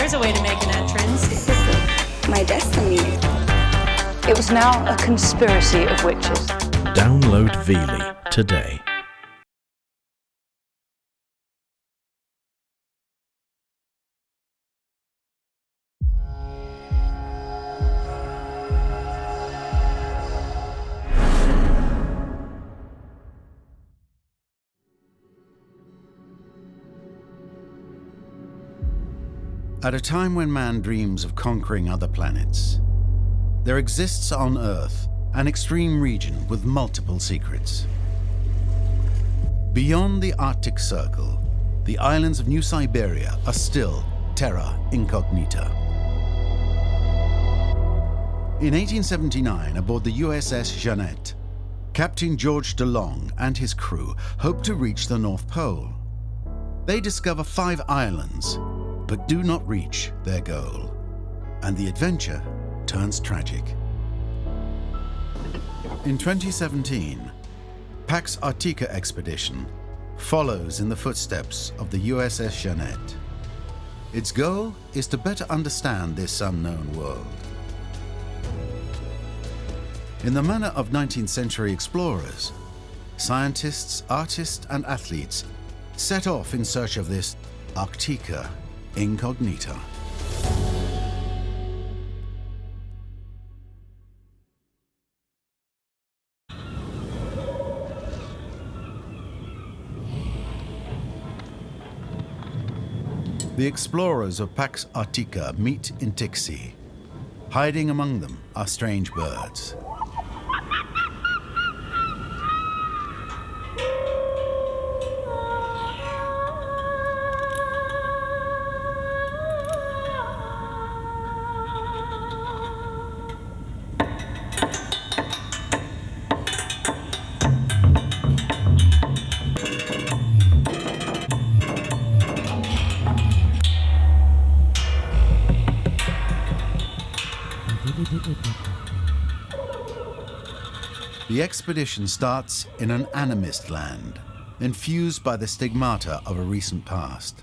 there's a way to make an entrance. This is my destiny. It was now a conspiracy of witches. Download Veely today. At a time when man dreams of conquering other planets, there exists on Earth an extreme region with multiple secrets. Beyond the Arctic Circle, the islands of New Siberia are still Terra Incognita. In 1879, aboard the USS Jeannette, Captain George DeLong and his crew hope to reach the North Pole. They discover 5 islands, but do not reach their goal, and the adventure turns tragic. In 2017, Pax Arktika Expedition follows in the footsteps of the USS Jeannette. Its goal is to better understand this unknown world. In the manner of 19th century explorers, scientists, artists, and athletes set off in search of this Arktika Incognita. The explorers of Pax Arktika meet in Dixie. Hiding among them are strange birds. The expedition starts in an animist land, infused by the stigmata of a recent past.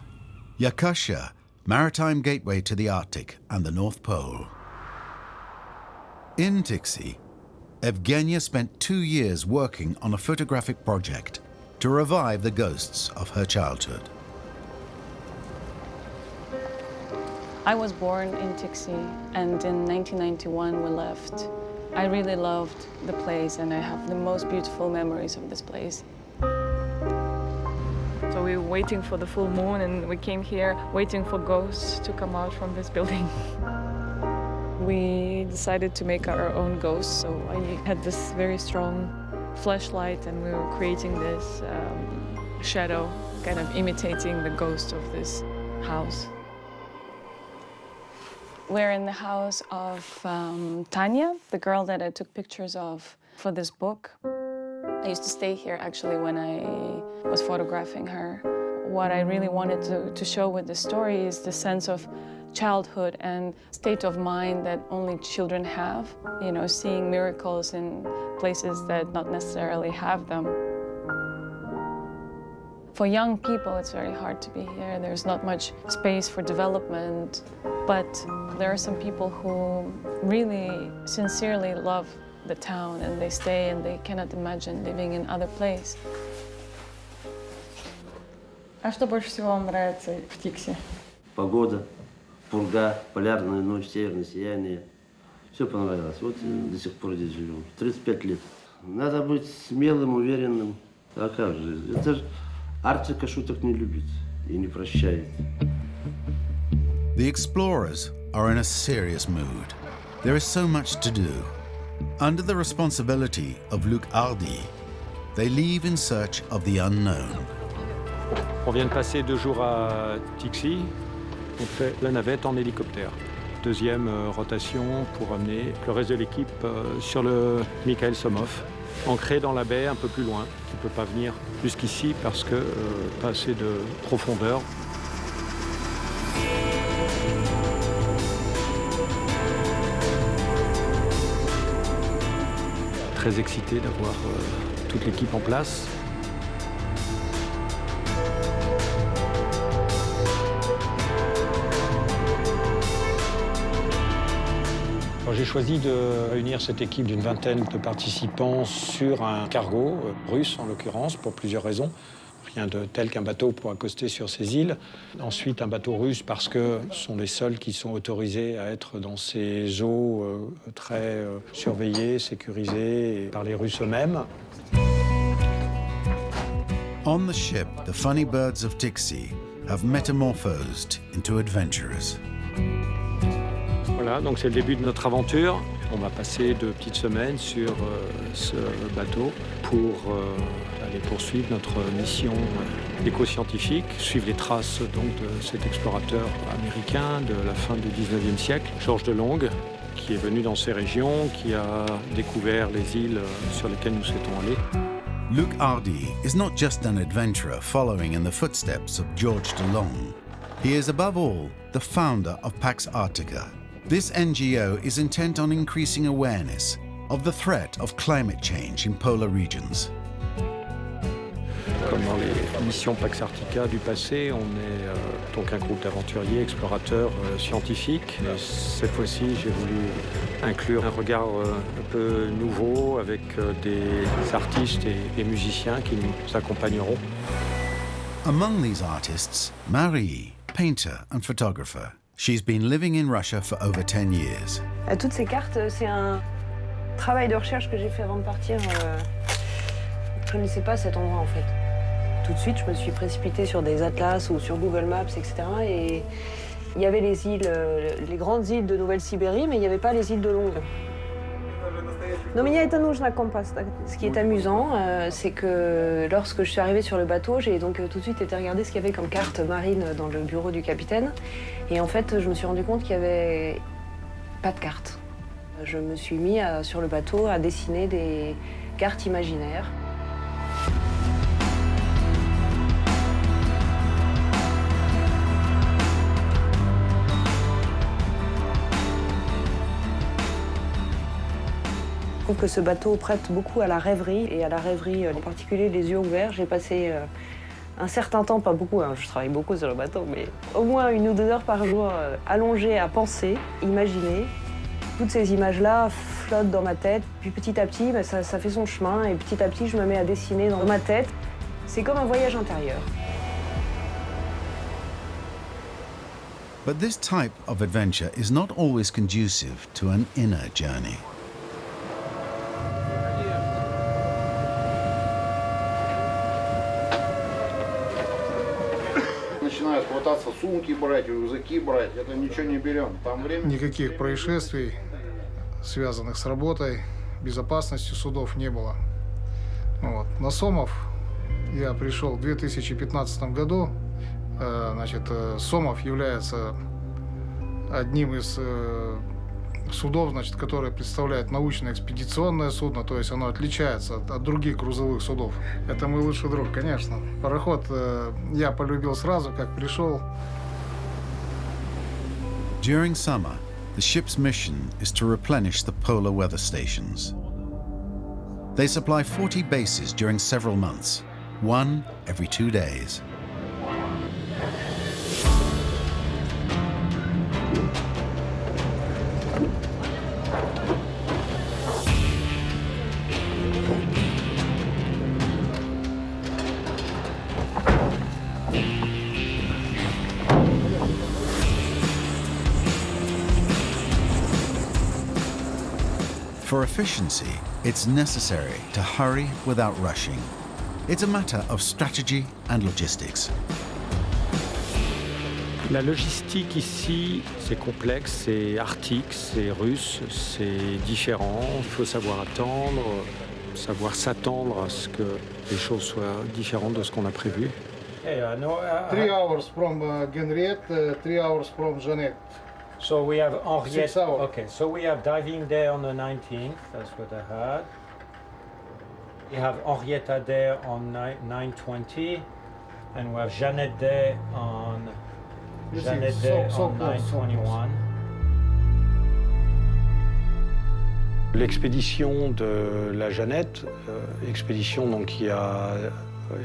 Yakutsk, maritime gateway to the Arctic and the North Pole. In Dixie, Evgenia spent 2 years working on a photographic project to revive the ghosts of her childhood. I was born in Dixie, and in 1991 we left. I really loved the place, and I have the most beautiful memories of this place. So we were waiting for the full moon, and we came here waiting for ghosts to come out from this building. We decided to make our own ghosts, so I had this very strong flashlight, and we were creating this shadow, kind of imitating the ghost of this house. We're in the house of Tanya, the girl that I took pictures of for this book. I used to stay here actually when I was photographing her. What I really wanted to show with this story is the sense of childhood and state of mind that only children have, you know, seeing miracles in places that not necessarily have them. For young people, it's very hard to be here. There's not much space for development, but there are some people who really sincerely love the town, and they stay and they cannot imagine living in other place. А что больше всего вам нравится в Дикси? Погода, пурга, полярная ночь, северное сияние. Все понравилось. Вот до сих пор здесь живем. 35 лет. Надо быть смелым, уверенным. А как же? Это же Арктика шуток не любит и не прощает. The explorers are in a serious mood. There is so much to do. Under the responsibility of Luc Hardy, they leave in search of the unknown. On vient de passer 2 jours à Dixie. On fait la navette en hélicoptère. Deuxième rotation pour amener le reste de l'équipe sur le Mikhail Somov, ancré dans la baie un peu plus loin. On ne peut pas venir jusqu'ici parce que pas assez de profondeur. Très excité d'avoir toute l'équipe en place. Alors, j'ai choisi de réunir cette équipe d'une vingtaine de participants sur un cargo, russe en l'occurrence, pour plusieurs raisons. Rien de tel qu'un bateau pour accoster sur ces îles. Ensuite, un bateau russe parce que ce sont les seuls qui sont autorisés à être dans ces eaux très surveillées, sécurisées par les Russes eux-mêmes. On the ship, the funny birds of Dixie have metamorphosed into adventurers. Voilà, donc c'est le début de notre aventure. On va passer 2 petites semaines sur ce bateau pour aller poursuivre notre mission éco-scientifique, suivre les traces donc, de cet explorateur américain de la fin du 19e siècle, Georges de Long, qui est venu dans ces régions, qui a découvert les îles sur lesquelles nous souhaitons aller. Luc Hardy is not just an adventurer following in the footsteps of George de Long. He is above all the founder of Pax Arktika. This NGO is intent on increasing awareness of the threat of climate change in polar regions. Comme dans les missions Pax Arktika du passé, on est donc un groupe d'aventuriers, explorateurs, scientifiques. Et cette fois-ci, j'ai voulu inclure un regard un peu nouveau avec des artistes et musiciens qui nous accompagneront. Among these artists, Marie, painter and photographer. She's been living in Russia for over 10 years. Toutes ces cartes, c'est un travail de recherche que j'ai fait avant de partir. Je ne connaissais pas cet endroit en fait. Tout de suite, je me suis précipitée sur des atlas ou sur Google Maps, etc. Et il y avait les îles, les grandes îles de Nouvelle-Sibérie, mais il n'y avait pas les îles de Long. Но меня это нужно компас. Ce qui est amusant, c'est que lorsque je suis arrivée sur le bateau, j'ai donc tout de suite été regarder ce qu'il y avait comme carte marine dans le bureau du capitaine. Et en fait, je me suis rendu compte qu'il n'y avait pas de carte. Je me suis mis sur le bateau à dessiner des cartes imaginaires. Je trouve que ce bateau prête beaucoup à la rêverie, et à la rêverie en particulier les yeux ouverts. J'ai passé un certain temps, pas beaucoup, hein, je travaille beaucoup sur le bateau, mais au moins 1 ou 2 heures par jour allongée à penser, imaginer. Toutes ces images-là flottent dans ma tête, puis petit à petit, ça fait son chemin, et petit à petit, je me mets à dessiner dans ma tête. C'est comme un voyage intérieur. But this type of adventure is not always conducive to an inner journey. Начинают хвататься сумки брать, рюкзаки брать, это ничего не берем. Там время... Никаких происшествий, связанных с работой, безопасностью судов не было. Вот. На Сомов я пришел в 2015 году. Значит, Сомов является одним из судов, значит, которое представляет научно-экспедиционное судно, то есть оно отличается от других грузовых судов. Это мой лучший друг, конечно. Пароход я полюбил сразу, как пришел. During summer, the ship's mission is to replenish the polar weather stations. They supply 40 bases during several months, one every 2 days. For efficiency, it's necessary to hurry without rushing. It's a matter of strategy and logistics. La logistique ici, c'est complexe, c'est arctique, c'est russe, c'est différent. Il faut savoir attendre, savoir s'attendre à ce que les choses soient différentes de ce qu'on a prévu. 3 hours from Henrietta, 3 hours from Jeannette. So we have Henrietta. 6 hours. Okay, so we have diving day on the 19th. That's what I had. We have Henrietta day on 9:20, and we have Jeannette day on 9:21. L'expédition de la Jeannette, expédition donc qui a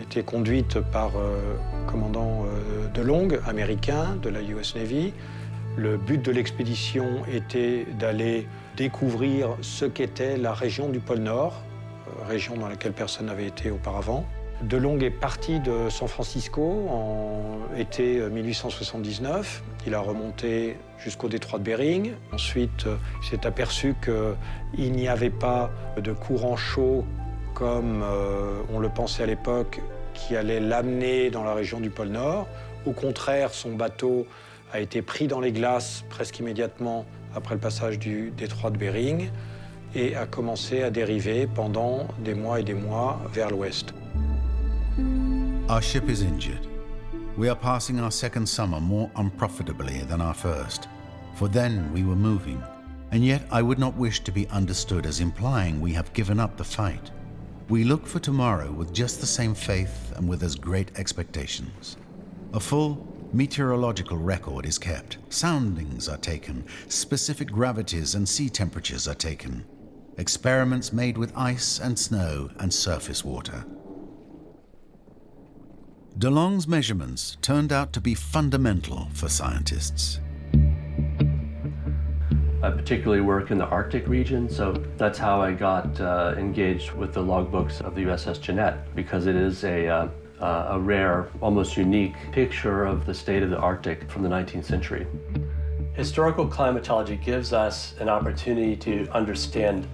été conduite par commandant de Long, américain de la US Navy. Le but de l'expédition était d'aller découvrir ce qu'était la région du pôle Nord, région dans laquelle personne n'avait été auparavant. De Long est parti de San Francisco en été 1879. Il a remonté jusqu'au détroit de Bering. Ensuite, il s'est aperçu qu'il n'y avait pas de courant chaud comme on le pensait à l'époque, qui allait l'amener dans la région du pôle Nord. Au contraire, son bateau a été pris dans les glaces presque immédiatement après le passage du détroit de Bering et a commencé à dériver pendant des mois et des mois vers l'ouest. Our ship is injured. We are passing our second summer more unprofitably than our first, for then we were moving, and yet I would not wish to be understood as implying we have given up the fight. We look for tomorrow with just the same faith and with as great expectations. A full meteorological record is kept. Soundings are taken. Specific gravities and sea temperatures are taken. Experiments made with ice and snow and surface water. De Long's measurements turned out to be fundamental for scientists. I particularly work in the Arctic region, so that's how I got engaged with the logbooks of the USS Jeannette, because it is a rare, almost unique picture of the state of the Arctic from the 19th century. Historical climatology gives us an opportunity to understand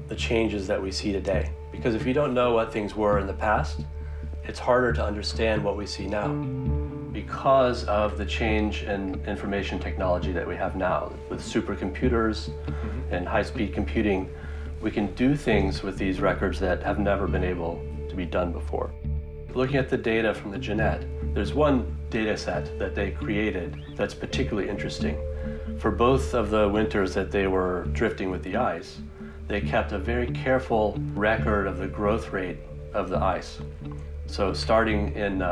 the changes that we see today, because if you don't know what things were in the past, it's harder to understand what we see now. Because of the change in information technology that we have now, with supercomputers and high-speed computing, we can do things with these records that have never been able to be done before. Looking at the data from the Jeannette, there's one data set that they created that's particularly interesting. For both of the winters that they were drifting with the ice, they kept a very careful record of the growth rate of the ice. So starting in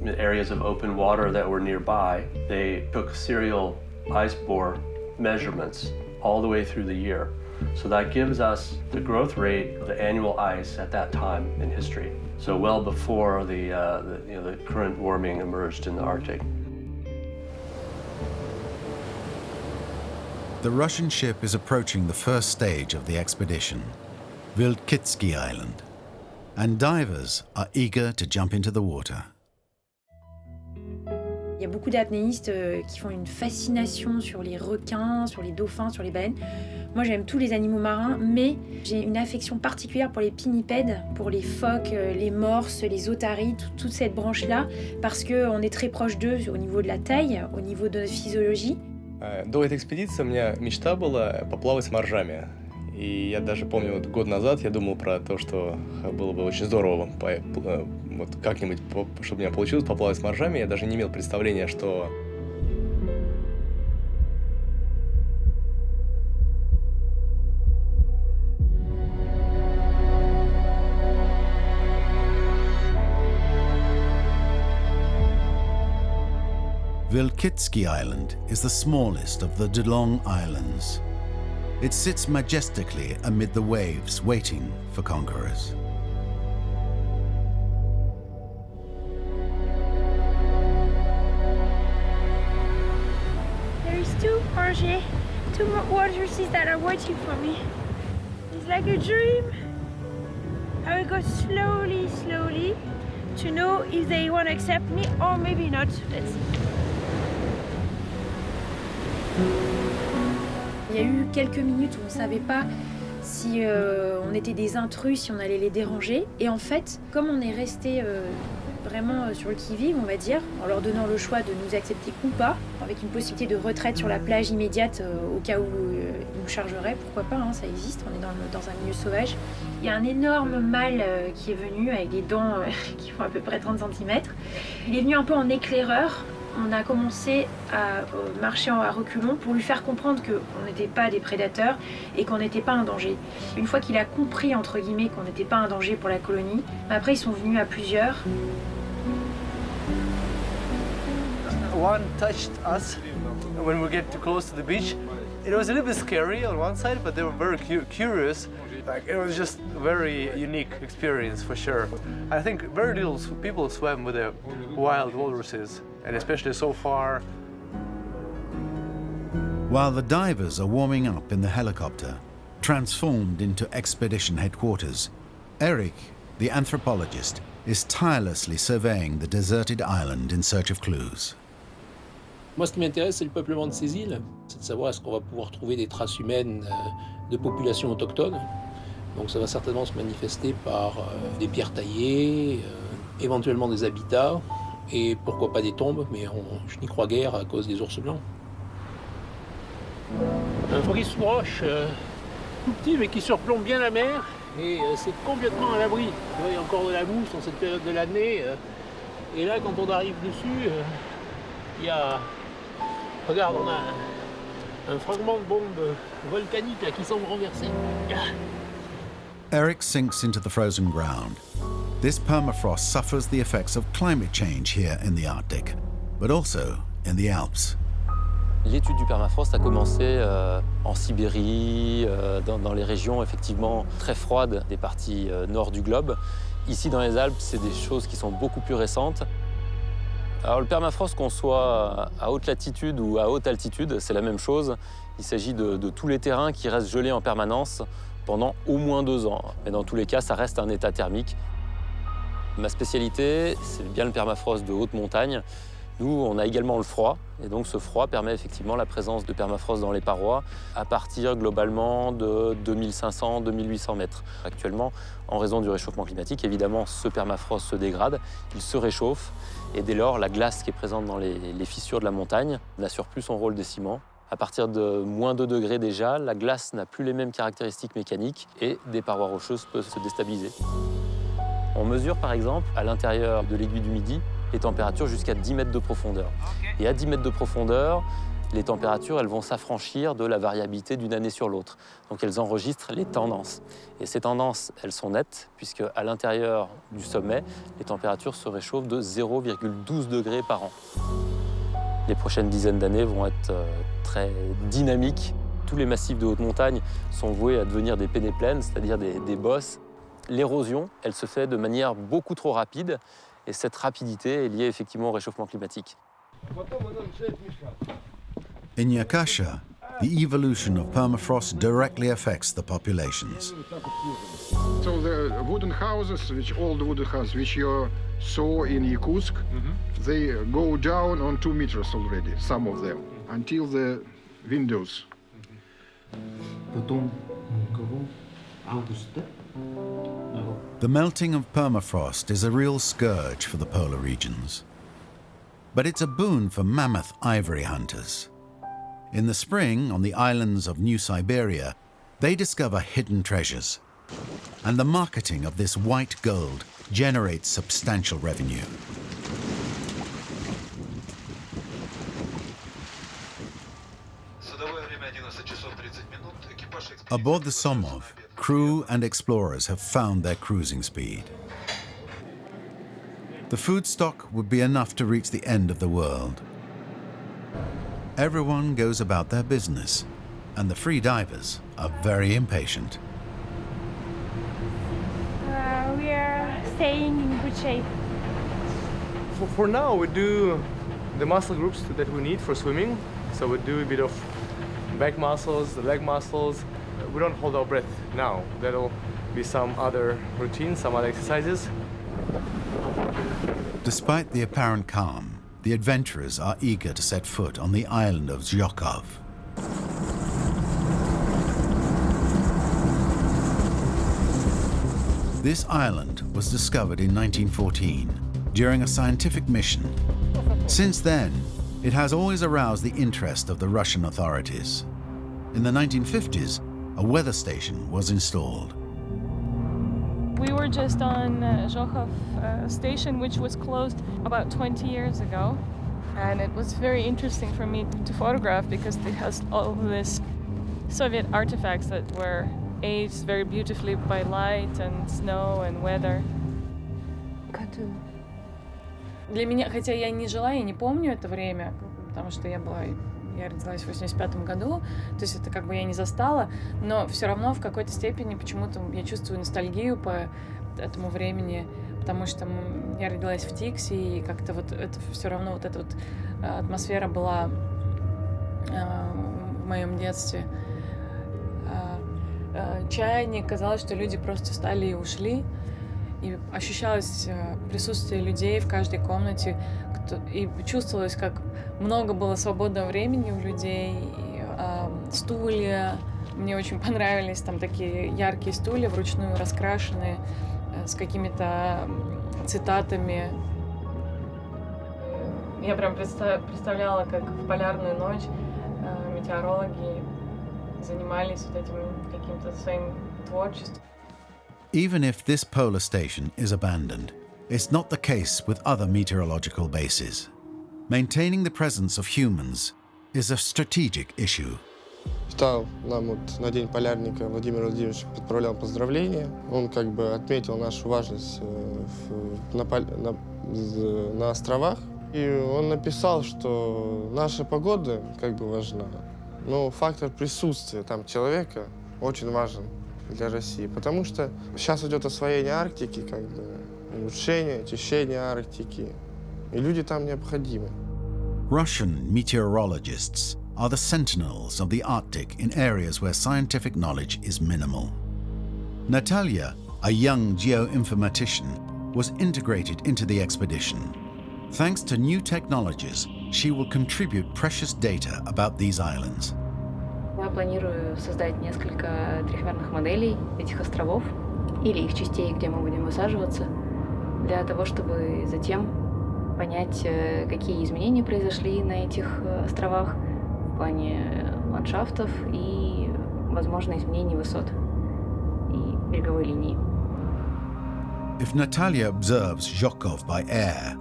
areas of open water that were nearby, they took serial ice bore measurements all the way through the year. So that gives us the growth rate of the annual ice at that time in history. So well before the current warming emerged in the Arctic. The Russian ship is approaching the first stage of the expedition, Vilkitsky Island, and divers are eager to jump into the water. Il y a beaucoup d'apnéistes qui font une fascination sur les requins, sur les dauphins, sur les baleines. Moi, j'aime tous les animaux marins, mais j'ai une affection particulière pour les pinnipèdes, pour les phoques, les morses, les otaries, toute cette branche-là, parce qu'on est très proche d'eux au niveau de la taille, au niveau de notre physiologie. До этой экспедиции у меня мечта была поплавать с моржами. И я даже помню, вот год назад я думал про то, что было бы очень здорово вот как-нибудь, чтобы у меня получилось поплавать с моржами. Я даже не имел представления, что... Vilkitsky Island is the smallest of the De Long Islands. It sits majestically amid the waves, waiting for conquerors. There's two water seas that are waiting for me. It's like a dream. I will go slowly, slowly to know if they want to accept me or maybe not. Let's see. Il y a eu quelques minutes où on ne savait pas si on était des intrus, si on allait les déranger. Et en fait, comme on est resté vraiment sur le qui-vive, on va dire, en leur donnant le choix de nous accepter ou pas, avec une possibilité de retraite sur la plage immédiate au cas où ils nous chargeraient, pourquoi pas, hein, ça existe, on est dans un milieu sauvage. Il y a un énorme mâle qui est venu avec des dents qui font à peu près 30 cm. Il est venu un peu en éclaireur. On a commencé à marcher à reculons pour lui faire comprendre qu'on n'était pas des prédateurs et qu'on n'était pas un danger. Une fois qu'il a compris, entre guillemets, qu'on n'était pas un danger pour la colonie, après ils sont venus à plusieurs. One touched us when we get too close to the beach. It was a little bit scary on one side, but they were very curious. Like, it was just a very unique experience for sure. I think very little people swam with the wild walruses, and especially so far. While the divers are warming up in the helicopter, transformed into expedition headquarters, Eric, the anthropologist, is tirelessly surveying the deserted island in search of clues. Moi, ce qui m'intéresse, c'est le peuplement de ces îles. C'est de savoir est-ce qu'on va pouvoir trouver des traces humaines de populations autochtones. Donc ça va certainement se manifester par des pierres taillées, éventuellement des habitats, et pourquoi pas des tombes, mais je n'y crois guère à cause des ours blancs. Un fond qui se broche, tout petit, mais qui surplombe bien la mer, et c'est complètement à l'abri. Il y a encore de la mousse en cette période de l'année, et là, quand on arrive dessus, il y a... Regarde, on a un fragment de bombe volcanique là, qui semble renversé. Eric sinks into the frozen ground. This permafrost suffers the effects of climate change here in the Arctic, but also in the Alps. L'étude du permafrost a commencé en Sibérie, dans les régions effectivement très froides des parties nord du globe. Ici, dans les Alpes, c'est des choses qui sont beaucoup plus récentes. Alors, le permafrost, qu'on soit à haute latitude ou à haute altitude, c'est la même chose. Il s'agit de tous les terrains qui restent gelés en permanence pendant au moins 2 ans. Mais dans tous les cas, ça reste un état thermique. Ma spécialité, c'est bien le permafrost de haute montagne. Nous, on a également le froid, et donc ce froid permet effectivement la présence de permafrost dans les parois à partir globalement de 2500-2800 mètres. Actuellement, en raison du réchauffement climatique, évidemment, ce permafrost se dégrade, il se réchauffe, et dès lors, la glace qui est présente dans les fissures de la montagne n'assure plus son rôle de ciment. À partir de moins 2 degrés déjà, la glace n'a plus les mêmes caractéristiques mécaniques et des parois rocheuses peuvent se déstabiliser. On mesure par exemple à l'intérieur de l'aiguille du Midi les températures jusqu'à 10 mètres de profondeur. Et à 10 mètres de profondeur, les températures elles vont s'affranchir de la variabilité d'une année sur l'autre. Donc elles enregistrent les tendances. Et ces tendances, elles sont nettes, puisque à l'intérieur du sommet, les températures se réchauffent de 0,12 degrés par an. Les prochaines dizaines d'années vont être très dynamiques. Tous les massifs de haute montagne sont voués à devenir des pénéplaines, c'est-à-dire des bosses. L'érosion, elle se fait de manière beaucoup trop rapide, et cette rapidité est liée effectivement au réchauffement climatique. In Yakasha, the evolution of permafrost directly affects the populations. So the wooden houses, old wooden houses, which you saw in Yakutsk, they go down on 2 meters already, some of them, until the windows. The melting of permafrost is a real scourge for the polar regions. But it's a boon for mammoth ivory hunters. In the spring, on the islands of New Siberia, they discover hidden treasures. And the marketing of this white gold generates substantial revenue. Aboard the Zhokhov, crew and explorers have found their cruising speed. The food stock would be enough to reach the end of the world. Everyone goes about their business, and the free divers are very impatient. We are staying in good shape. For now, we do the muscle groups that we need for swimming. So we do a bit of back muscles, the leg muscles. We don't hold our breath now. That'll be some other routines, some other exercises. Despite the apparent calm, the adventurers are eager to set foot on the island of Zhokhov. This island was discovered in 1914 during a scientific mission. Since then, it has always aroused the interest of the Russian authorities. In the 1950s, a weather station was installed. We were just on Zhokhov station, which was closed about 20 years ago. And it was very interesting for me to photograph because it has all of these Soviet artifacts that were aged very beautifully by light and snow and weather. Для меня, хотя я не жила и не помню это время, потому что я родилась в 85 году, то есть это как бы я не застала, но все равно в какой-то степени почему-то я чувствую ностальгию по этому времени, потому что я родилась в Дикси, и как-то вот это все равно вот эта вот атмосфера была моем детстве. Чаяние, казалось, что люди просто встали и ушли. И ощущалось присутствие людей в каждой комнате. И чувствовалось, как много было свободного времени у людей. И, стулья. Мне очень понравились там такие яркие стулья, вручную раскрашенные, с какими-то цитатами. Я прям представляла, как в полярную ночь метеорологи занимались вот этим каким-то своим творчеством. Even if this polar station is abandoned, it's not the case with other meteorological bases. Maintaining the presence of humans is a strategic issue. Читал нам вот на День полярника Владимир Владимирович отправлял поздравления. Он как бы отметил нашу важность на островах. И он написал, что наша погода как бы важна, но фактор присутствия там человека очень важен для России, потому что сейчас идет освоение Арктики, как бы улучшение, очищение Арктики, и люди там необходимы. Russian meteorologists are the sentinels of the Arctic in areas where scientific knowledge is minimal. Natalia, a young geoinformatician, was integrated into the expedition. Thanks to new technologies, she will contribute precious data about these islands. Я планирую создать несколько трехмерных моделей этих островов или их частей, где мы будем высаживаться, для того, чтобы затем понять, какие изменения произошли на этих островах в плане ландшафтов и, возможно, изменений высот и береговой линии. If Natalia observes Zhokhov by air,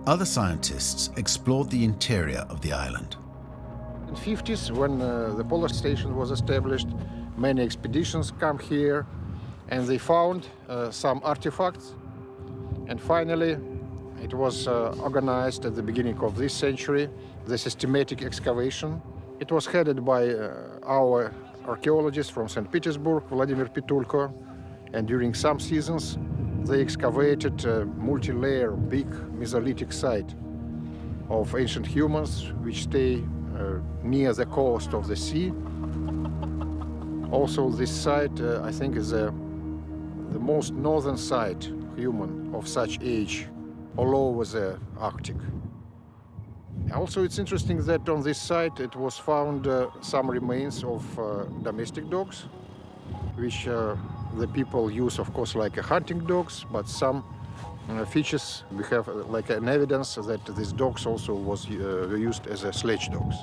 other scientists explored the interior of the island. In the 50s, when the polar station was established, many expeditions come here, and they found some artifacts. And finally, it was organized at the beginning of this century, the systematic excavation. It was headed by our archaeologist from St. Petersburg, Vladimir Pitulko, and during some seasons, they excavated a multi-layer, big Mesolithic site of ancient humans which stay near the coast of the sea. Also, this site, I think, is the most northern site human of such age all over the Arctic. Also, it's interesting that on this site it was found some remains of domestic dogs, which the people use, of course, like hunting dogs, but some features we have like an evidence that these dogs also were used as sledge dogs.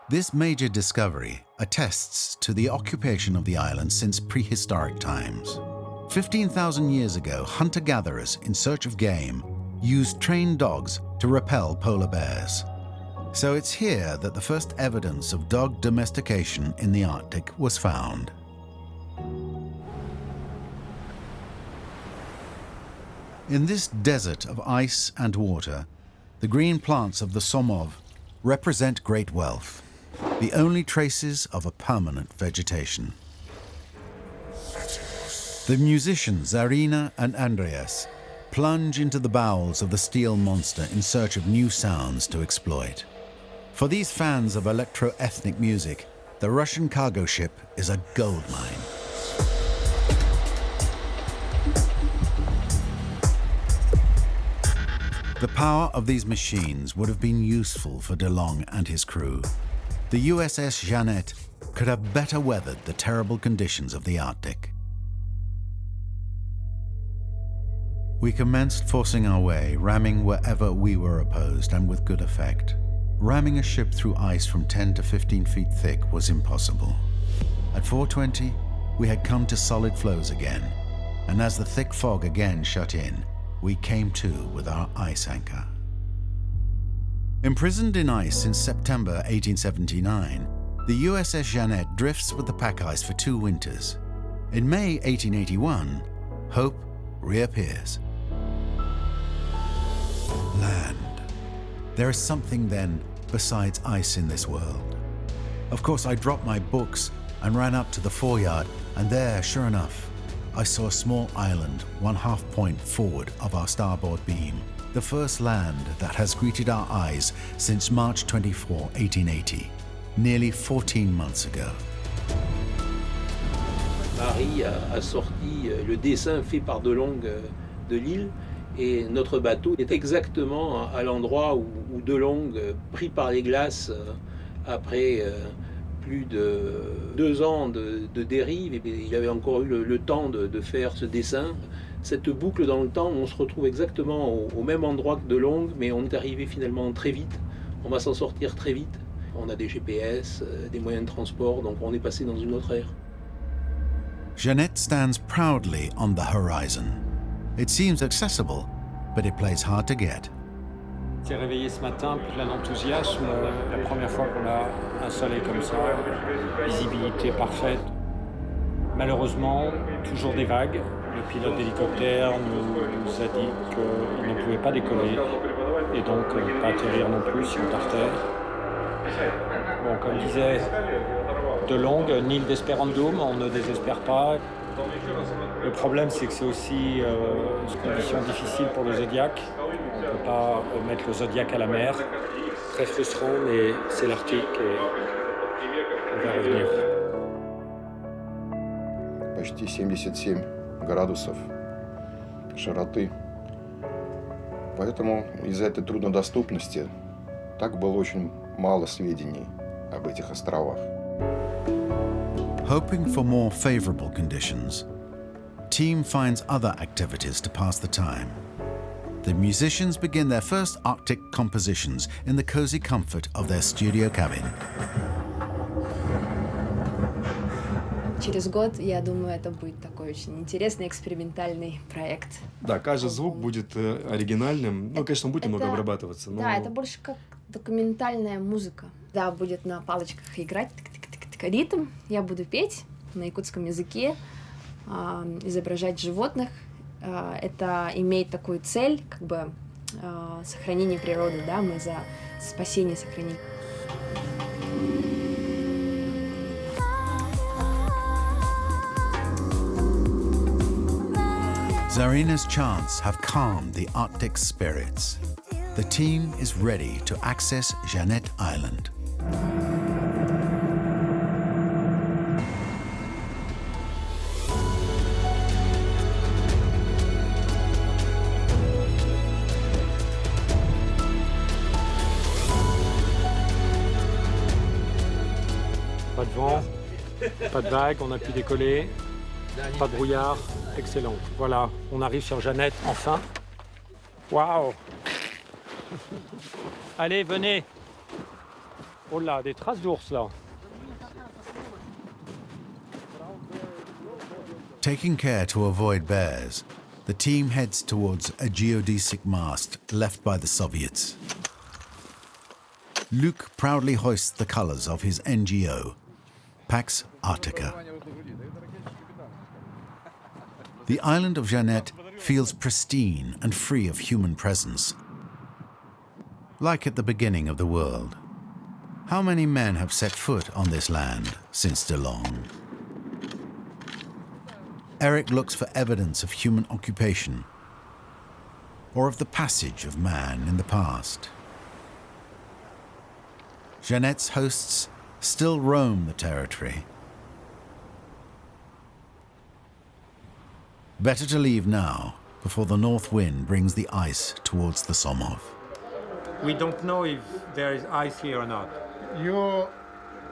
This major discovery attests to the occupation of the island since prehistoric times. 15,000 years ago, hunter-gatherers in search of game used trained dogs to repel polar bears. So it's here that the first evidence of dog domestication in the Arctic was found. In this desert of ice and water, the green plants of the Zhokhov represent great wealth, the only traces of a permanent vegetation. The musicians Zarina and Andreas plunge into the bowels of the steel monster in search of new sounds to exploit. For these fans of electro-ethnic music, the Russian cargo ship is a gold mine. The power of these machines would have been useful for DeLong and his crew. The USS Jeannette could have better weathered the terrible conditions of the Arctic. We commenced forcing our way, ramming wherever we were opposed, and with good effect. Ramming a ship through ice from 10 to 15 feet thick was impossible. At 4:20, we had come to solid floes again, and as the thick fog again shut in, we came to with our ice anchor. Imprisoned in ice since September 1879, the USS Jeannette drifts with the pack ice for 2 winters. In May 1881, hope reappears. Land. There is something then besides ice in this world. Of course, I dropped my books and ran up to the foreyard, and there, sure enough, I saw a small island 1/2 point forward of our starboard beam, the first land that has greeted our eyes since March 24, 1880. nearly 14 months ago. Marie a sorti le dessin fait par DeLong de l'île et notre bateau est exactement à l'endroit où DeLong, pris par les glaces après plus de 2 ans de dérive, et il avait encore eu le temps de faire ce dessin. Cette boucle dans le temps, on se retrouve exactement au même endroit que DeLong, mais on est arrivé finalement très vite. On va s'en sortir très vite. On a des GPS, des moyens de transport, donc on est passé dans une autre ère. Jeannette stands proudly on the horizon. It seems accessible, but it plays hard to get. On s'est réveillé ce matin, plein d'enthousiasme. La première fois qu'on a un soleil comme ça, visibilité parfaite. Malheureusement, toujours des vagues. Le pilote d'hélicoptère nous a dit qu'il ne pouvait pas décoller et donc pas atterrir non plus si on partait. Bon, comme disait DeLong, nil desperandum, on ne désespère pas. Le problème, c'est que c'est aussi une condition difficile pour le Zodiac. On ne peut pas mettre le Zodiac à la mer. Très frustrant, mais c'est l'Arctique et on va revenir. Почти 77 градусов широты. Поэтому из-за этой труднодоступности так было очень мало сведений об этих островах. Hoping for more favorable conditions, team finds other activities to pass the time. The musicians begin their first Arctic compositions in the cozy comfort of their studio cabin. Через год, я думаю, это будет такой очень интересный экспериментальный проект. Да, каждый звук будет оригинальным. Ну, конечно, он будет немного обрабатываться. Но... Да, это больше как документальная музыка. Да, будет на палочках играть ритм. Я буду петь на якутском языке, изображать животных. Это имеет такую цель, как бы сохранение природы, да, мы за спасение сохранения. Zarina's chants have calmed the Arctic spirits. The team is ready to access Jeannette Island. Pas de vent, pas de vagues, on a pu décoller, pas de brouillard, excellent. Voilà, on arrive sur Jeannette, enfin. Waouh! Allez, venez! Oh là, des traces d'ours là. Taking care to avoid bears, the team heads towards a geodesic mast left by the Soviets. Luke proudly hoists the colors of his NGO, Pax Arktika. The island of Jeannette feels pristine and free of human presence. Like at the beginning of the world. How many men have set foot on this land since DeLong? Eric looks for evidence of human occupation or of the passage of man in the past. Jeannette's hosts still roam the territory. Better to leave now, before the north wind brings the ice towards the Zhokhov. We don't know if there is ice here or not.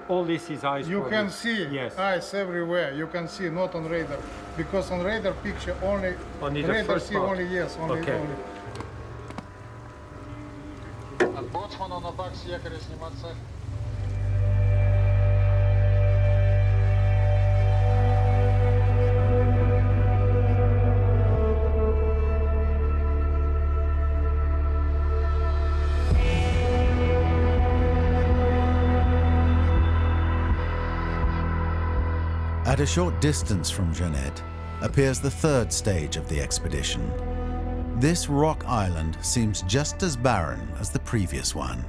All this is ice. You probably. can see ice everywhere. You can see, not on radar, because on radar picture only the radar first see part. only yes, only Okay. only. От боцмана на бак с якоря сниматься. At a short distance from Jeannette appears the third stage of the expedition. This rock island seems just as barren as the previous one.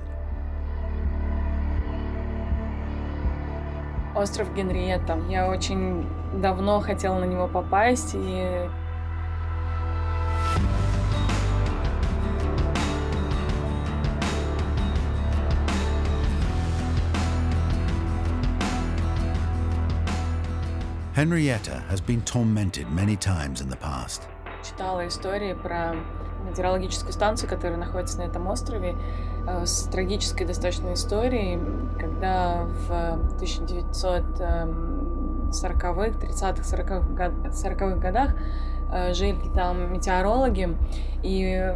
Остров Генриетта. Я очень давно хотела на него попасть, и Henrietta has been tormented many times in the past. Читала истории про метеорологическую станцию, которая находится на этом острове, с трагической достаточно историей, когда в 1940-х, 30-х, 40-х годах жили там метеорологи, и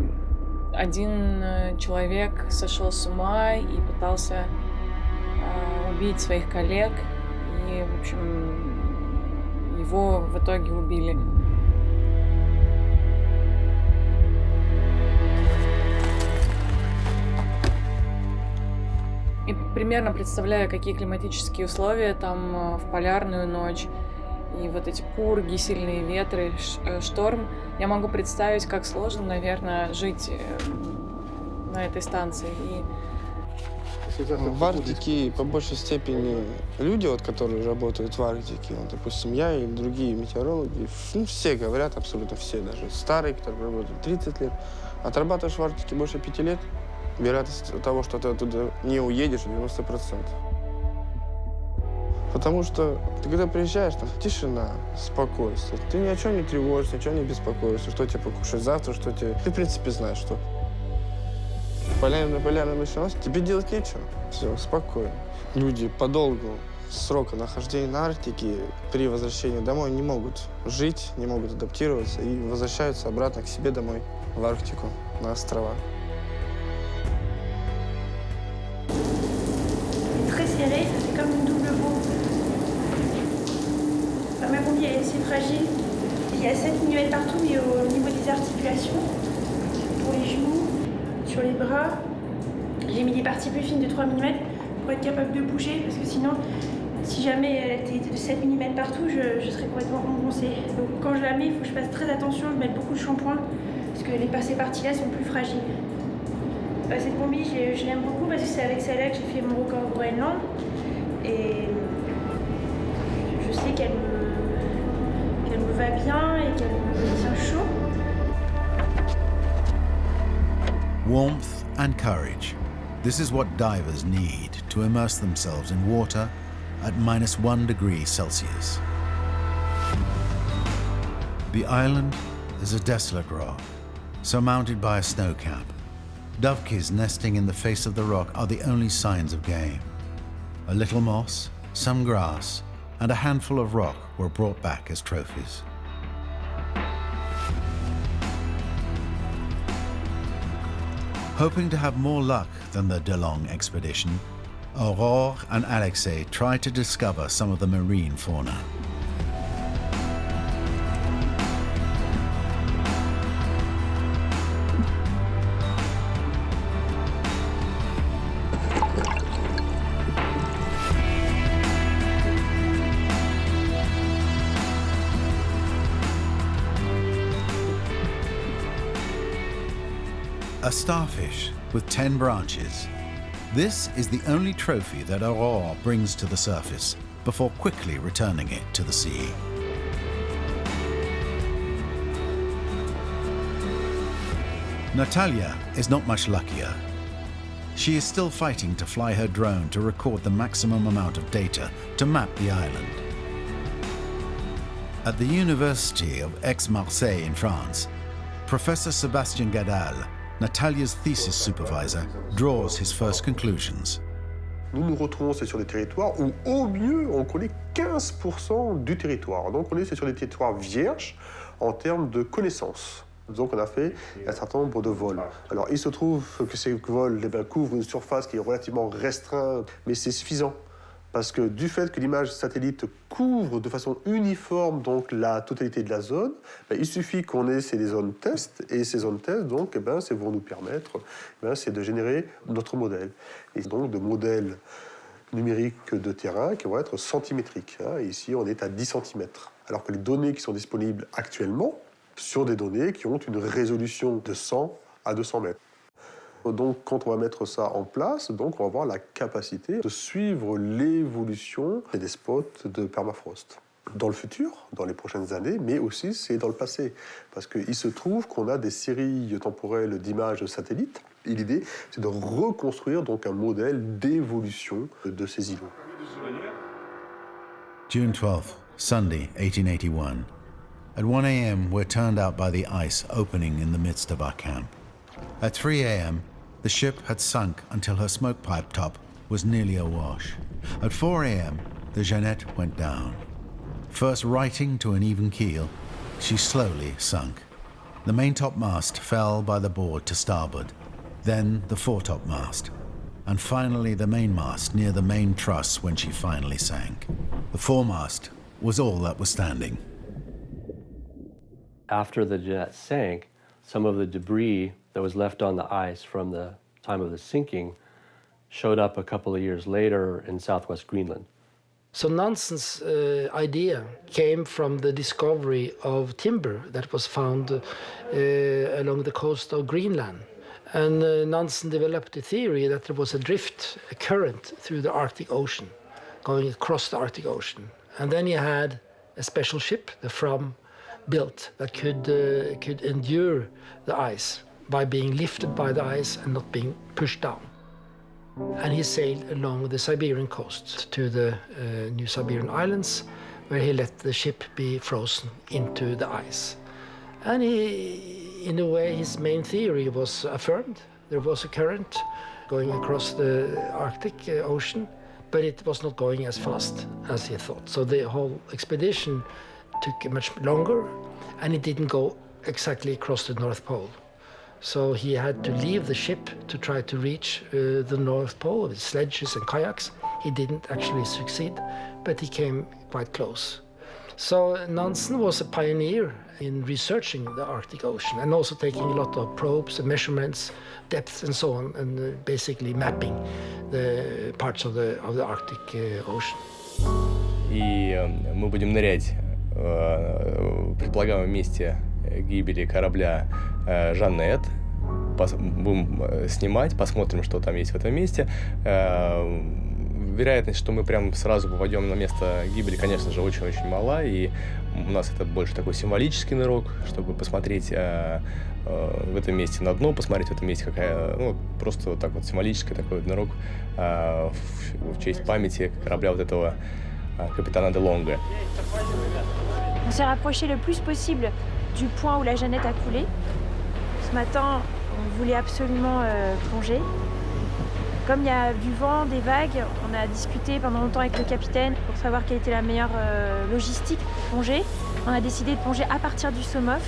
один человек сошел с ума и пытался убить своих коллег, и, в общем, его в итоге убили. И примерно представляю, какие климатические условия там в полярную ночь. И вот эти пурги, сильные ветры, шторм. Я могу представить, как сложно, наверное, жить на этой станции. В Арктике по большей степени люди, вот, которые работают в Арктике, вот, допустим, я и другие метеорологи, ну, все говорят, абсолютно все, даже старые, которые работают 30 лет, отрабатываешь в Арктике больше 5 лет, вероятность того, что ты оттуда не уедешь, 90%. Потому что ты когда приезжаешь, там тишина, спокойствие. Ты ни о чем не тревожишься, ни о чем не беспокоишься, что тебе покушать завтра, что тебе... Ты, в принципе, знаешь, что полярная ночь, тебе делать нечего. Все, спокойно. Люди по долгу срока нахождения на Арктике при возвращении домой не могут жить, не могут адаптироваться и возвращаются обратно к себе домой, в Арктику, на острова. Très serré, ça fait comme une double bombe. Ma combi est assez fragile. Il y a 7 mm partout, mais au niveau des articulations, pour les genoux, sur les bras. J'ai mis des parties plus fines de 3 mm pour être capable de bouger, parce que sinon, si jamais elle était de 7 mm partout, je serais complètement engoncée. Donc quand je la mets, il faut que je fasse très attention, je mette beaucoup de shampoing, parce que ces parties-là sont plus fragiles. Cette combi, je l'aime beaucoup parce que c'est avec celle-là que j'ai fait mon record au Groenland. Et je sais qu'elle me va bien et qu'elle me tient chaud. Warmth and courage. This is what divers need to immerse themselves in water at -1 degree Celsius. The island is a desolate rock, surmounted by a snow cap. Dovekies nesting in the face of the rock are the only signs of game. A little moss, some grass, and a handful of rock were brought back as trophies. Hoping to have more luck than the DeLong expedition, Aurore and Alexei tried to discover some of the marine fauna. A starfish with 10 branches. This is the only trophy that Aurore brings to the surface before quickly returning it to the sea. Natalia is not much luckier. She is still fighting to fly her drone to record the maximum amount of data to map the island. At the University of Aix-Marseille in France, Professor Sébastien Gadal, Natalia's thesis supervisor, draws his first conclusions. Nous nous retrouvons sur des territoires où, au mieux, on connaît 15% du territoire. Donc, on est sur des territoires vierges en termes de connaissances. Donc, on a fait un certain nombre de vols. Alors, il se trouve que ces vols couvrent une surface qui est relativement restreinte, mais c'est suffisant. Parce que du fait que l'image satellite couvre de façon uniforme donc, la totalité de la zone, il suffit qu'on ait ces zones test, et ces zones test donc, c'est vont nous permettre c'est de générer notre modèle. Et donc de modèles numériques de terrain qui vont être centimétriques. Et ici, on est à 10 cm. Alors que les données qui sont disponibles actuellement sont des données qui ont une résolution de 100 à 200 mètres. Donc, quand on va mettre ça en place, donc, on va avoir la capacité de suivre l'évolution des spots de permafrost. Dans le futur, dans les prochaines années, mais aussi c'est dans le passé. Parce qu'il se trouve qu'on a des séries temporelles d'images satellites. Et l'idée, c'est de reconstruire donc, un modèle d'évolution de ces îlots. June 12th, Sunday, 1881. At 1 a.m., we're turned out by the ice opening in the midst of our camp. At 3 a.m., the ship had sunk until her smoke pipe top was nearly awash. At 4 a.m., the Jeannette went down. First righting to an even keel, she slowly sunk. The main topmast fell by the board to starboard, then the foretopmast, and finally the mainmast near the main truss when she finally sank. The foremast was all that was standing. After the Jeannette sank, some of the debris that was left on the ice from the time of the sinking showed up a couple of years later in southwest Greenland. So Nansen's idea came from the discovery of timber that was found along the coast of Greenland. And Nansen developed a theory that there was a drift, a current through the Arctic Ocean, going across the Arctic Ocean. And then he had a special ship, the Fram, built that could endure the ice by being lifted by the ice and not being pushed down. And he sailed along the Siberian coast to the New Siberian Islands, where he let the ship be frozen into the ice. And in a way, his main theory was affirmed. There was a current going across the Arctic Ocean, but it was not going as fast as he thought. So the whole expedition took much longer, and it didn't go exactly across the North Pole. So he had to leave the ship to try to reach the North Pole with sledges and kayaks. He didn't actually succeed, but he came quite close. So Nansen was a pioneer in researching the Arctic Ocean and also taking a lot of probes and measurements, depth and so on, and basically mapping the parts of the Arctic Ocean. И мы будем нырять в предполагаемом месте гибели корабля «Jeannette». Будем снимать, посмотрим, что там есть в этом месте. Вероятность, что мы прям сразу попадем на место гибели, конечно же, очень-очень мала. И у нас это больше такой символический нырок, чтобы посмотреть в этом месте на дно, посмотреть в этом месте какая... Ну, просто вот так вот символический такой вот нырок в честь памяти корабля вот этого капитана де Лонге. On s'est rapproché le plus possible du point où la Jeannette a coulé. Ce matin, on voulait absolument plonger. Comme il y a du vent, des vagues, on a discuté pendant longtemps avec le capitaine pour savoir quelle était la meilleure logistique pour plonger. On a décidé de plonger à partir du Zhokhov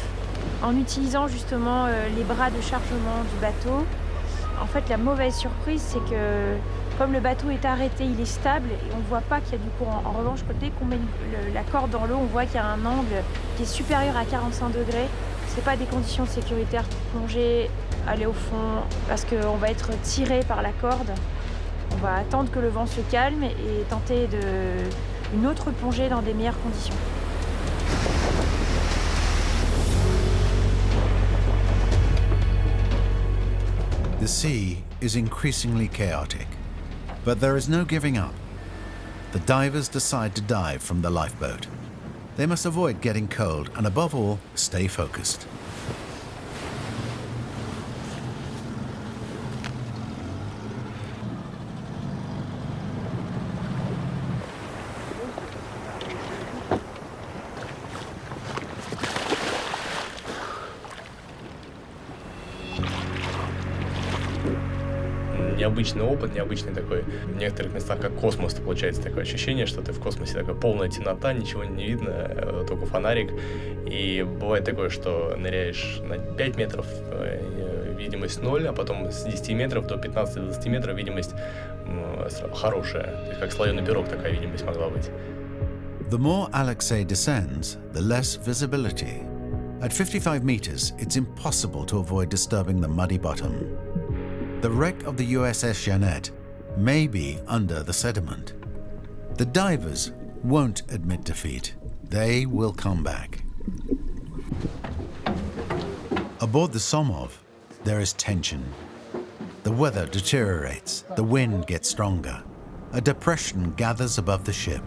en utilisant justement les bras de chargement du bateau. En fait, la mauvaise surprise, c'est que comme le bateau est arrêté, il est stable et on ne voit pas qu'il y a du courant. En revanche, dès qu'on met la corde dans l'eau, on voit qu'il y a un angle qui est supérieur à 45 degrés. Ce n'est pas des conditions sécuritaires pour plonger, aller au fond, parce qu'on va être tiré par la corde. On va attendre que le vent se calme et tenter une autre plongée dans des meilleures conditions. The sea is increasingly chaotic, but there is no giving up. The divers decide to dive from the lifeboat. They must avoid getting cold and, above all, stay focused. Необычный опыт, необычный такой, в некоторых местах как космос, получается такое ощущение, что ты в космосе, такая полная темнота, ничего не видно, только фонарик. И бывает такое, что ныряешь на 5 метров, видимость 0, а потом с 10 метров до 15-20 метров видимость хорошая. То есть как слоеный пирог такая видимость могла быть. The more Alexei descends, the less visibility. At 55 meters, it's impossible to avoid disturbing the muddy bottom. The wreck of the USS Jeannette may be under the sediment. The divers won't admit defeat. They will come back. Aboard the Zhokhov, there is tension. The weather deteriorates, the wind gets stronger. A depression gathers above the ship.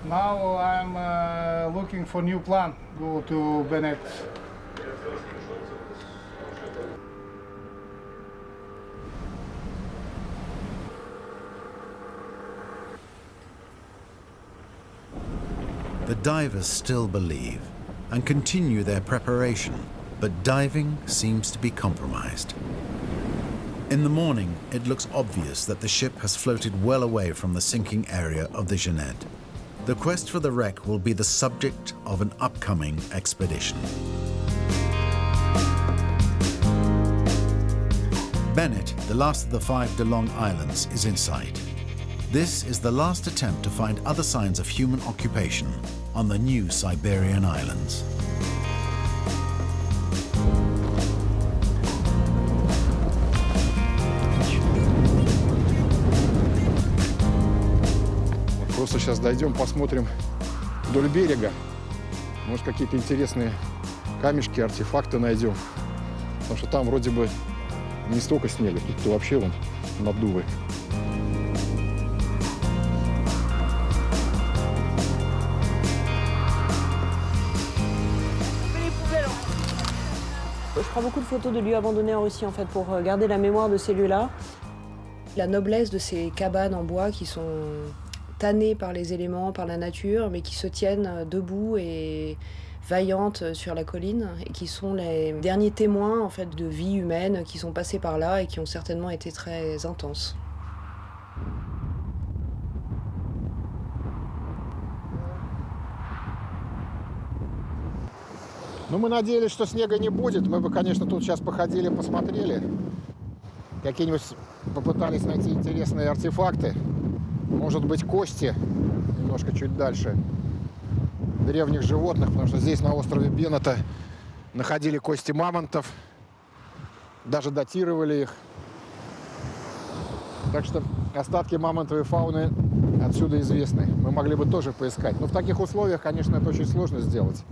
Now I'm looking for new plan, go to Jeannette. The divers still believe and continue their preparation, but diving seems to be compromised. In the morning, it looks obvious that the ship has floated well away from the sinking area of the Jeannette. The quest for the wreck will be the subject of an upcoming expedition. Bennett, the last of the 5 DeLong Islands, is in sight. This is the last attempt to find other signs of human occupation on the new Siberian islands. Просто сейчас дойдем, посмотрим вдоль берега. Может, какие-то интересные камешки, артефакты найдем. Потому что там вроде бы не столько снега, тут вообще вон наддувы. Je prends beaucoup de photos de lieux abandonnés en Russie en fait pour garder la mémoire de ces lieux-là. La noblesse de ces cabanes en bois qui sont tannées par les éléments, par la nature, mais qui se tiennent debout et vaillantes sur la colline et qui sont les derniers témoins en fait de vie humaine qui sont passés par là et qui ont certainement été très intenses. Ну, мы надеялись, что снега не будет. Мы бы, конечно, тут сейчас походили, посмотрели. Какие-нибудь попытались найти интересные артефакты. Может быть, кости, немножко чуть дальше, древних животных, потому что здесь, на острове Беннета, находили кости мамонтов, даже датировали их. Так что остатки мамонтовой фауны отсюда известны. Мы могли бы тоже поискать. Но в таких условиях, конечно, это очень сложно сделать.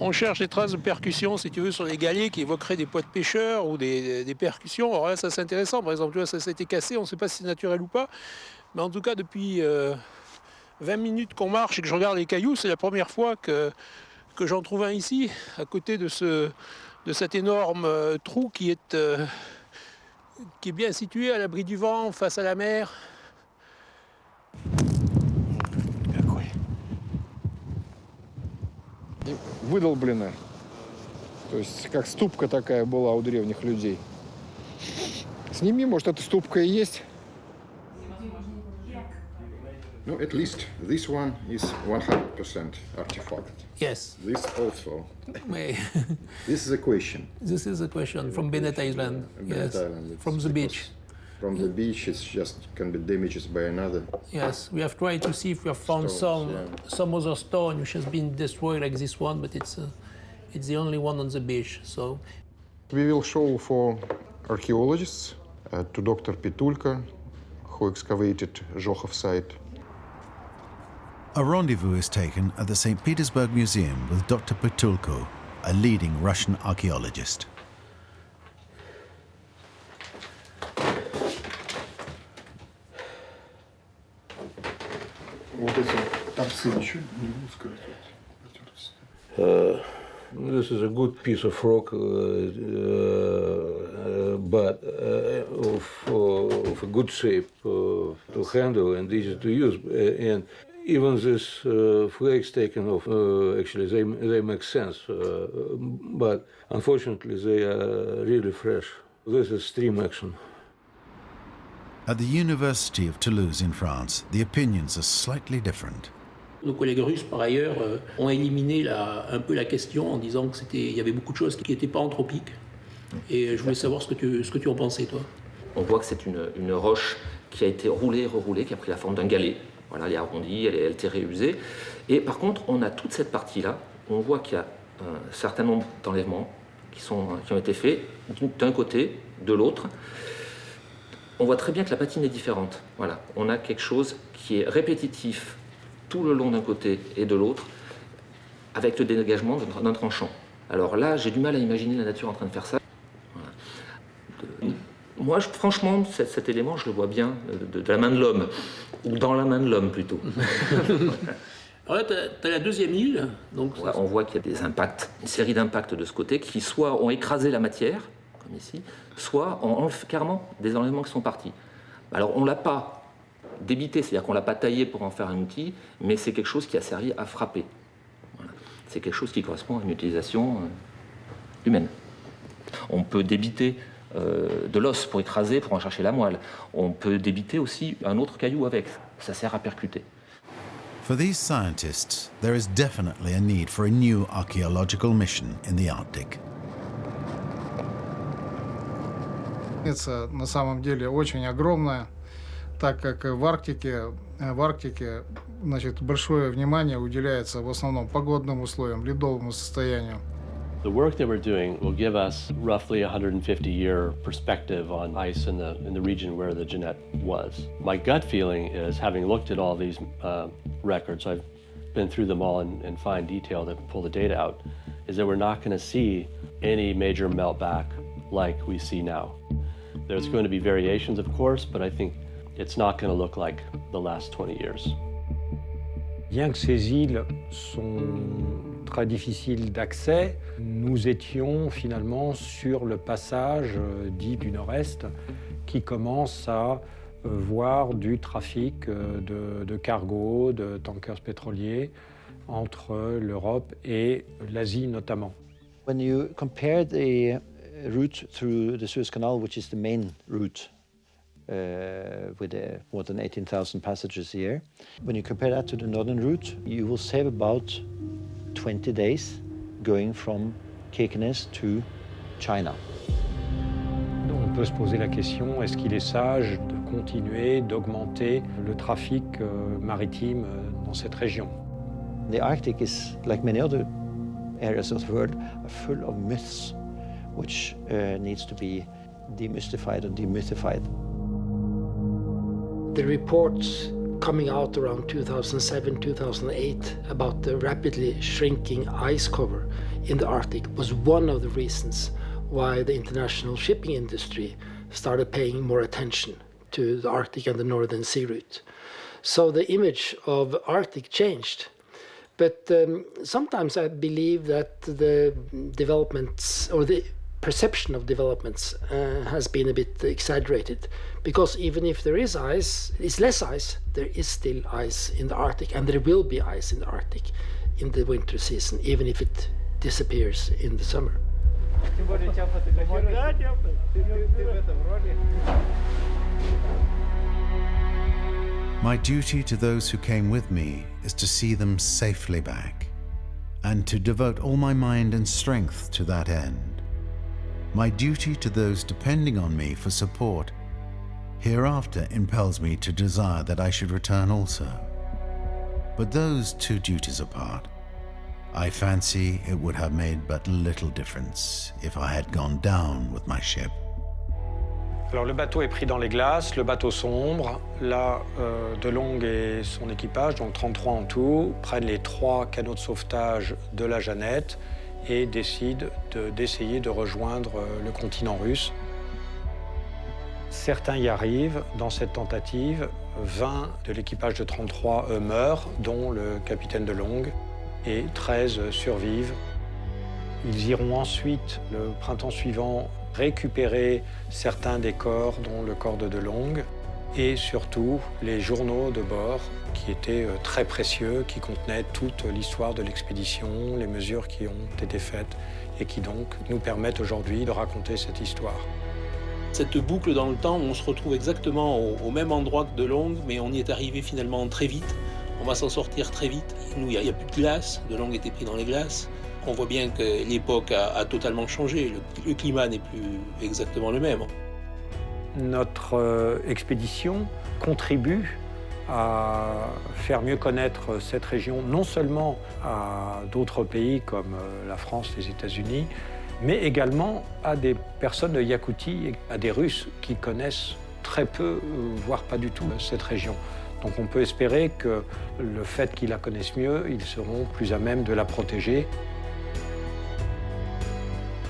On cherche des traces de percussions, si tu veux, sur les galets qui évoqueraient des poids de pêcheurs ou des percussions. Alors là, ça c'est intéressant. Par exemple, tu vois, ça s'était cassé, on ne sait pas si c'est naturel ou pas. Mais en tout cas, depuis 20 minutes qu'on marche et que je regarde les cailloux, c'est la première fois que j'en trouve un ici, à côté de cet énorme trou qui est bien situé à l'abri du vent, face à la mer. Выдолблено. То есть как ступка такая была у древних людей. Сними, может, эта ступка и есть. No, at least this one is 100% artifact. Yes. This also. May- This is a question. This is a question from Jeannette Island. Jeannette Yes, Island, it's from the beach. From the beach, it's just can be damaged by another. Yes, we have tried to see if we have found Stones, some other stone which has been destroyed like this one, but it's the only one on the beach. So We will show for archaeologists to Dr. Pitulka, who excavated Zhokhov site. A rendezvous is taken at the St. Petersburg Museum with Dr. Pitulko, a leading Russian archaeologist. Вот эти торцы ничего не могу сказать. This is a good piece of rock, but of a good shape to handle and easy to use. And even these flakes taken off, actually they make sense, but unfortunately they are really fresh. This is stream action. At the University of Toulouse in France, the opinions are slightly different. Nos collègues russes, par ailleurs, ont éliminé un peu la question en disant qu'il y avait beaucoup de choses qui n'étaient pas anthropiques. Et je voulais savoir ce que tu en pensais, toi. On voit que c'est une roche qui a été roulée et reroulée, qui a pris la forme d'un galet. Voilà, elle est arrondie, elle est réusée. Et par contre, on a toute cette partie-là, où on voit qu'il y a un certain nombre d'enlèvements qui ont été faits d'un côté, de l'autre. On voit très bien que la patine est différente. Voilà, on a quelque chose qui est répétitif tout le long d'un côté et de l'autre, avec le dégagement d'un tranchant. Alors là, j'ai du mal à imaginer la nature en train de faire ça. Voilà. Moi, franchement, cet élément, je le vois bien de la main de l'homme, ou dans la main de l'homme plutôt. Alors là, tu as la deuxième île. Donc ouais, on voit qu'il y a des impacts, une série d'impacts de ce côté, qui soit ont écrasé la matière, comme ici, soit ont carrément des enlèvements qui sont partis. Alors on ne l'a pas débité, c'est-à-dire qu'on ne l'a pas taillé pour en faire un outil, mais c'est quelque chose qui a servi à frapper. Voilà. C'est quelque chose qui correspond à une utilisation humaine. On peut débiter de l'os pour écraser, pour en chercher la moelle. On peut débiter aussi un autre caillou avec. Ça sert à percuter. For these scientists, there is definitely a need for a new archaeological mission in the Arctic. Это на самом деле очень огромная, так как в Арктике, значит, большое внимание уделяется в основном погодным условиям, ледовому состоянию. The work that we're doing will give us roughly a 150-year perspective on ice in the region where the Jeannette was. My gut feeling is, having looked at all these records, I've been through them all in fine detail to pull the data out, is that we're not going to see any major meltback like we see now. There's going to be variations, of course, but I think it's not going to look like the last 20 years. Bien que ces îles sont très difficiles d'accès, nous étions finalement sur le passage dit du nord-est qui commence à voir du trafic de cargos, de tankers pétroliers entre l'Europe et l'Asie notamment. When you compare the route through the Suez Canal, which is the main route with more than 18,000 passengers a year. When you compare that to the northern route, you will save about 20 days going from Kirkenes to China. On peut se poser la question, est-ce qu'il est sage de continuer, d'augmenter le trafic maritime dans cette région? The Arctic is, like many other areas of the world, full of myths, which needs to be demystified or demythified. The reports coming out around 2007, 2008 about the rapidly shrinking ice cover in the Arctic was one of the reasons why the international shipping industry started paying more attention to the Arctic and the Northern Sea route. So the image of Arctic changed. But sometimes I believe that the developments or the perception of developments has been a bit exaggerated, because even if there is ice, it's less ice, there is still ice in the Arctic, and there will be ice in the Arctic in the winter season, even if it disappears in the summer. My duty to those who came with me is to see them safely back, and to devote all my mind and strength to that end. My duty to those depending on me for support hereafter impels me to desire that I should return also. But those two duties apart, I fancy it would have made but little difference if I had gone down with my ship. Alors le bateau est pris dans les glaces, le bateau sombre. Là, De Long et son équipage, donc 33 en tout, prennent les 3 canots de sauvetage de la Jeannette et décident d'essayer de rejoindre le continent russe. Certains y arrivent. Dans cette tentative, 20 de l'équipage de 33 meurent, dont le capitaine De Long, et 13 survivent. Ils iront ensuite, le printemps suivant, récupérer certains des corps, dont le corps de De Long, et surtout les journaux de bord, qui étaient très précieux, qui contenaient toute l'histoire de l'expédition, les mesures qui ont été faites, et qui donc nous permettent aujourd'hui de raconter cette histoire. Cette boucle dans le temps où on se retrouve exactement au même endroit que De Long, mais on y est arrivé finalement très vite. On va s'en sortir très vite. Nous, il n'y a plus de glace. De Long était pris dans les glaces. On voit bien que l'époque a totalement changé. Le climat n'est plus exactement le même. Notre expédition contribue à faire mieux connaître cette région, non seulement à d'autres pays comme la France, les États-Unis, mais également à des personnes de Yakoutie et à des Russes qui connaissent très peu, voire pas du tout, cette région. Donc on peut espérer que le fait qu'ils la connaissent mieux, ils seront plus à même de la protéger.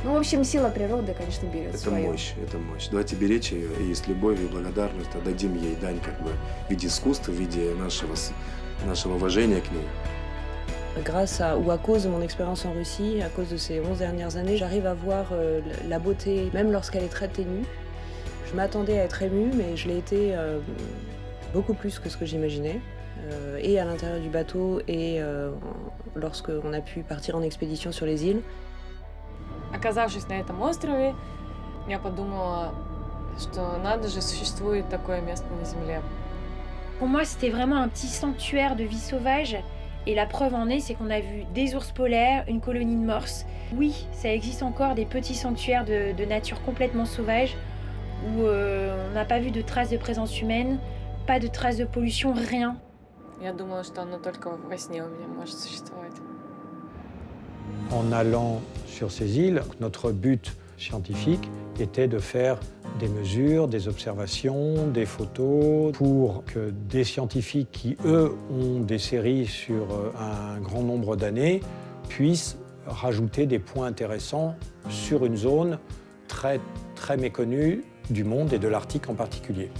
Ну, в общем, сила природы, конечно, берет свое. Это мощь. Давайте беречь ее и с любовью и благодарностью отдадим ей дань как бы в виде искусства, в виде нашего уважения к ней. Grâce à, ou à cause de mon expérience en Russie, à cause de ces 11 dernières années, j'arrive à voir la beauté, même lorsqu'elle est très ténue. Je m'attendais à être émue, mais je l'ai été beaucoup plus que ce que j'imaginais, et à l'intérieur du bateau, et lorsqu'on a pu partir en expédition sur les îles. Оказавшись на этом острове, я подумала, что надо же, существует такое место на Земле. Pour moi, c'était vraiment un petit sanctuaire de vie sauvage. Et la preuve en est, c'est qu'on a vu des ours polaires, une colonie de morses. Oui, ça existe encore des petits sanctuaires de nature complètement sauvage où on n'a pas vu de traces de présence humaine, pas de traces de pollution, rien. Я думала, что оно только во сне у меня может существовать. En allant sur ces îles, notre but scientifique était de faire des mesures, des observations, des photos pour que des scientifiques qui, eux, ont des séries sur un grand nombre d'années puissent rajouter des points intéressants sur une zone très, très méconnue du monde et de l'Arctique en particulier.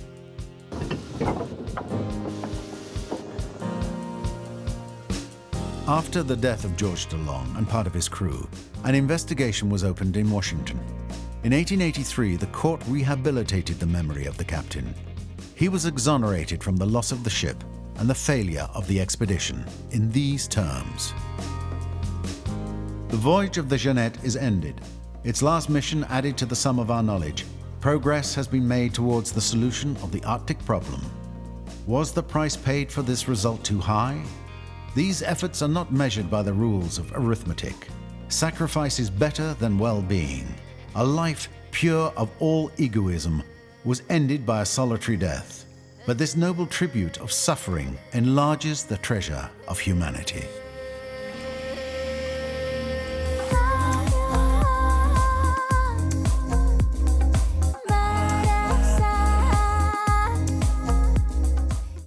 After the death of George DeLong and part of his crew, an investigation was opened in Washington. In 1883, the court rehabilitated the memory of the captain. He was exonerated from the loss of the ship and the failure of the expedition in these terms. The voyage of the Jeannette is ended. Its last mission added to the sum of our knowledge. Progress has been made towards the solution of the Arctic problem. Was the price paid for this result too high? These efforts are not measured by the rules of arithmetic. Sacrifice is better than well-being. A life pure of all egoism was ended by a solitary death. But this noble tribute of suffering enlarges the treasure of humanity.